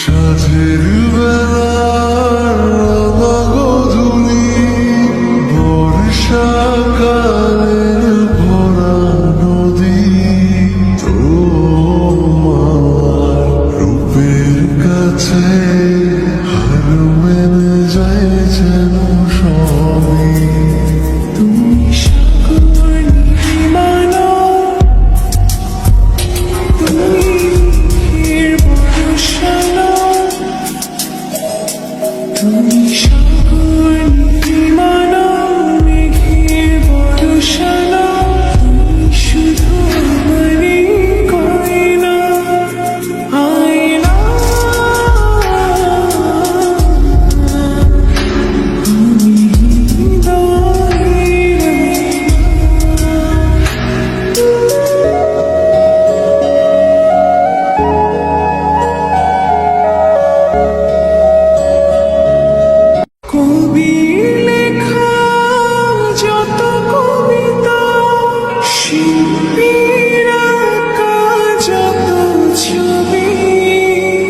সাথের বেলার গধূলি বর্ষাকালের ভরা নদী তোমার রূপের কাছে হার মেনে যায় যেন সবই। তুমি সাগর নির্মাণা, তুমি বর্ষানা, তুমি সাগর নির্মাণা, মেঘের বর্ষানা, তুমি শুধু আমারই গয়না আয়না। তুমি কবির লেখা যত কবিতা, শিল্পীর আঁকা যত ছবি,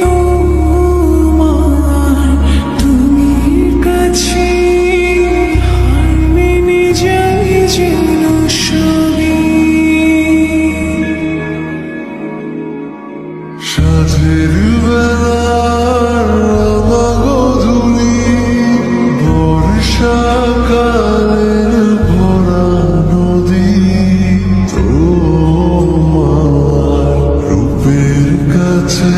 তোমার তুমির কাছে হার মেনে যায় যেন সবই। সাথের বেলার গধূলি বর্ষাকালের ভরা নদী তোমার রূপের কাছে